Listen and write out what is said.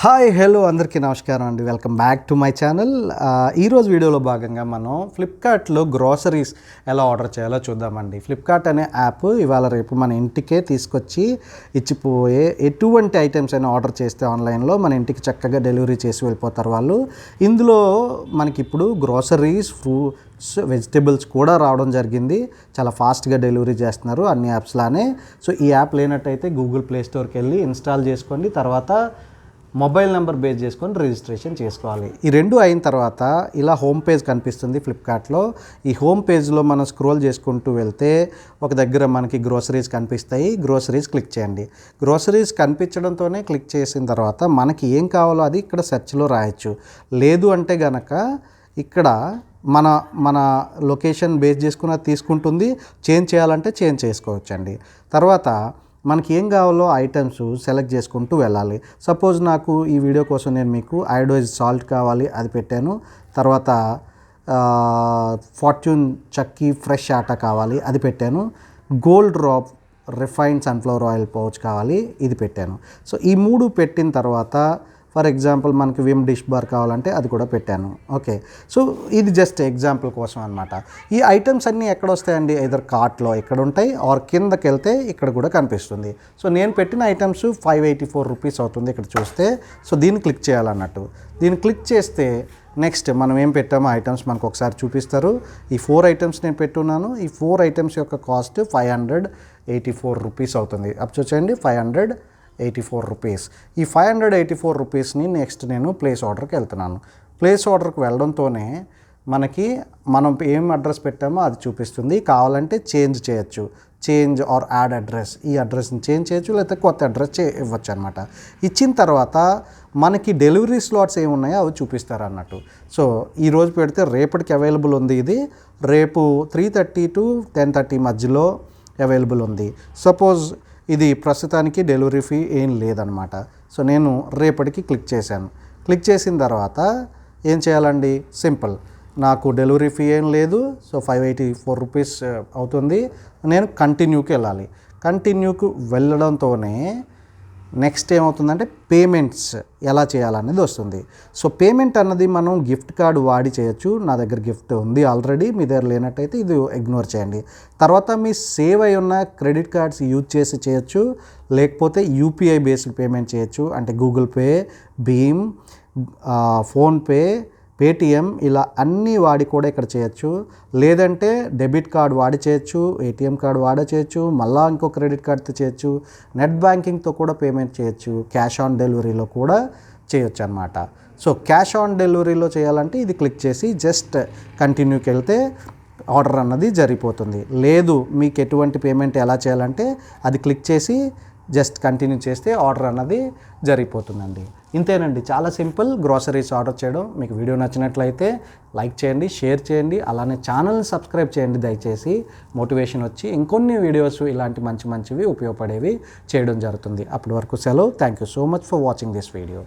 Hi hello అందరికీ నమస్కారం అండి. Welcome back to my channel. ఈరోజు వీడియోలో భాగంగా మనం ఫ్లిప్కార్ట్లో గ్రోసరీస్ ఎలా ఆర్డర్ చేయాలో చూద్దామండి. ఫ్లిప్కార్ట్ అనే యాప్ ఇవాళ రేపు మన ఇంటికే తీసుకొచ్చి ఇచ్చిపోయే ఎటువంటి ఐటమ్స్ అయినా ఆర్డర్ చేస్తే ఆన్లైన్లో మన ఇంటికి చక్కగా డెలివరీ చేసి వెళ్ళిపోతారు వాళ్ళు. ఇందులో మనకి ఇప్పుడు గ్రోసరీస్, ఫ్రూట్స్, వెజిటేబుల్స్ కూడా రావడం జరిగింది. చాలా ఫాస్ట్గా డెలివరీ చేస్తున్నారు అన్ని యాప్స్ లానే. సో ఈ యాప్ లేనట్టయితే గూగుల్ ప్లే స్టోర్కి వెళ్ళి ఇన్స్టాల్ చేసుకోండి. తర్వాత మొబైల్ నెంబర్ బేస్ చేసుకొని రిజిస్ట్రేషన్ చేసుకోవాలి. ఈ రెండు అయిన తర్వాత ఇలా హోమ్ పేజ్ కనిపిస్తుంది ఫ్లిప్కార్ట్లో. ఈ హోమ్ పేజ్లో మనం స్క్రోల్ చేసుకుంటూ వెళ్తే ఒక దగ్గర మనకి గ్రోసరీస్ కనిపిస్తాయి. గ్రోసరీస్ క్లిక్ చేయండి. గ్రోసరీస్ కనిపించడంతోనే క్లిక్ చేసిన తర్వాత మనకి ఏం కావాలో అది ఇక్కడ సెర్చ్లో రాయొచ్చు. లేదు అంటే గనక ఇక్కడ మన లొకేషన్ బేస్ చేసుకుని అది తీసుకుంటుంది. చేంజ్ చేయాలంటే చేంజ్ చేసుకోవచ్చండి. తర్వాత మనకి ఏం కావాలో ఐటమ్స్ సెలెక్ట్ చేసుకుంటూ వెళ్ళాలి. సపోజ్ నాకు ఈ వీడియో కోసం నేను మీకు ఐడోయిజ్ సాల్ట్ కావాలి, అది పెట్టాను. తర్వాత ఫార్చ్యూన్ చక్కీ ఫ్రెష్ ఆటా కావాలి, అది పెట్టాను. Gold drop refined sunflower oil pouch కావాలి, ఇది పెట్టాను. సో ఈ మూడు పెట్టిన తర్వాత ఫర్ ఎగ్జాంపుల్ మనకి విమ్ డిష్ బార్ కావాలంటే అది కూడా పెట్టాను. ఓకే, సో ఇది జస్ట్ ఎగ్జాంపుల్ కోసం అనమాట. ఈ ఐటమ్స్ అన్నీ ఎక్కడ వస్తాయండి? ఐదర్ కార్ట్లో ఇక్కడ ఉంటాయి, ఆర్ కిందకి వెళ్తే ఇక్కడ కూడా కనిపిస్తుంది. సో నేను పెట్టిన ఐటమ్స్ 584 రూపీస్ అవుతుంది ఇక్కడ చూస్తే. సో దీన్ని క్లిక్ చేయాలన్నట్టు. దీన్ని క్లిక్ చేస్తే నెక్స్ట్ మనం ఏం పెట్టామో ఐటమ్స్ మనకు ఒకసారి చూపిస్తారు. ఈ 4 ఐటమ్స్ నేను పెట్టున్నాను. ఈ 4 ఐటమ్స్ యొక్క కాస్ట్ 584 రూపీస్ అవుతుంది. అప్పుడు చూడండి 584 రూపీస్. ఈ 584 రూపీస్ని నెక్స్ట్ నేను ప్లేస్ ఆర్డర్కి వెళ్తున్నాను. ప్లేస్ ఆర్డర్కి వెళ్ళడంతోనే మనకి మనం ఏం అడ్రస్ పెట్టామో అది చూపిస్తుంది. కావాలంటే చేంజ్ చేయొచ్చు, చేంజ్ ఆర్ యాడ్ అడ్రస్. ఈ అడ్రస్ని చేంజ్ చేయొచ్చు, లేకపోతే కొత్త అడ్రస్ ఇవ్వచ్చు అనమాట. ఇచ్చిన తర్వాత మనకి డెలివరీ స్లాట్స్ ఏమున్నాయో అవి చూపిస్తారు అన్నట్టు. సో ఈరోజు పెడితే రేపటికి అవైలబుల్ ఉంది. ఇది రేపు 3:30 to 10:30 మధ్యలో అవైలబుల్ ఉంది. సపోజ్ ఇది ప్రస్తుతానికి డెలివరీ ఫీ ఏం లేదనమాట. సో నేను రేపటికి క్లిక్ చేశాను. క్లిక్ చేసిన తర్వాత ఏం చేయాలండి? సింపుల్, నాకు డెలివరీ ఫీ ఏం లేదు. సో 584 రూపీస్ అవుతుంది. నేను కంటిన్యూకి వెళ్ళాలి. కంటిన్యూకి వెళ్ళడంతోనే నెక్స్ట్ ఏమవుతుందంటే పేమెంట్స్ ఎలా చేయాలనేది వస్తుంది. సో పేమెంట్ అన్నది మనం గిఫ్ట్ కార్డు వాడి చేయొచ్చు. నా దగ్గర గిఫ్ట్ ఉంది ఆల్రెడీ. మీ దగ్గర లేనట్టయితే ఇది ఇగ్నోర్ చేయండి. తర్వాత మీ సేవ్ అయి ఉన్న క్రెడిట్ కార్డ్స్ యూజ్ చేసి చేయొచ్చు, లేకపోతే యూపీఐ బేస్డ్ పేమెంట్ చేయొచ్చు. అంటే గూగుల్ పే, భీమ్, ఫోన్పే, పేటిఎం, ఇలా అన్నీ వాడి కూడా ఇక్కడ చేయొచ్చు. లేదంటే డెబిట్ కార్డ్ వాడి చేయొచ్చు, ఏటీఎం కార్డ్ వాడి చేయొచ్చు, మళ్ళీ ఇంకో క్రెడిట్ కార్డ్తో చేయొచ్చు, నెట్ బ్యాంకింగ్తో కూడా పేమెంట్ చేయొచ్చు, క్యాష్ ఆన్ డెలివరీలో కూడా చేయొచ్చు అనమాట. సో క్యాష్ ఆన్ డెలివరీలో చేయాలంటే ఇది క్లిక్ చేసి జస్ట్ కంటిన్యూకి వెళ్తే ఆర్డర్ అన్నది జరిగిపోతుంది. లేదు మీకు ఎటువంటి పేమెంట్ ఎలా చేయాలంటే అది క్లిక్ చేసి జస్ట్ కంటిన్యూ చేస్తే ఆర్డర్ అన్నది జరిగిపోతుందండి. ఇంతేనండి, చాలా సింపుల్ గ్రోసరీస్ ఆర్డర్ చేయడం. మీకు వీడియో నచ్చినట్లయితే లైక్ చేయండి, షేర్ చేయండి, అలానే ఛానల్ని సబ్స్క్రైబ్ చేయండి దయచేసి. మోటివేషన్ వచ్చి ఇంకొన్ని వీడియోస్ ఇలాంటి మంచివి ఉపయోగపడేవి చేయడం జరుగుతుంది. అప్పటి వరకు సెలవు. Thank you so much for watching this video.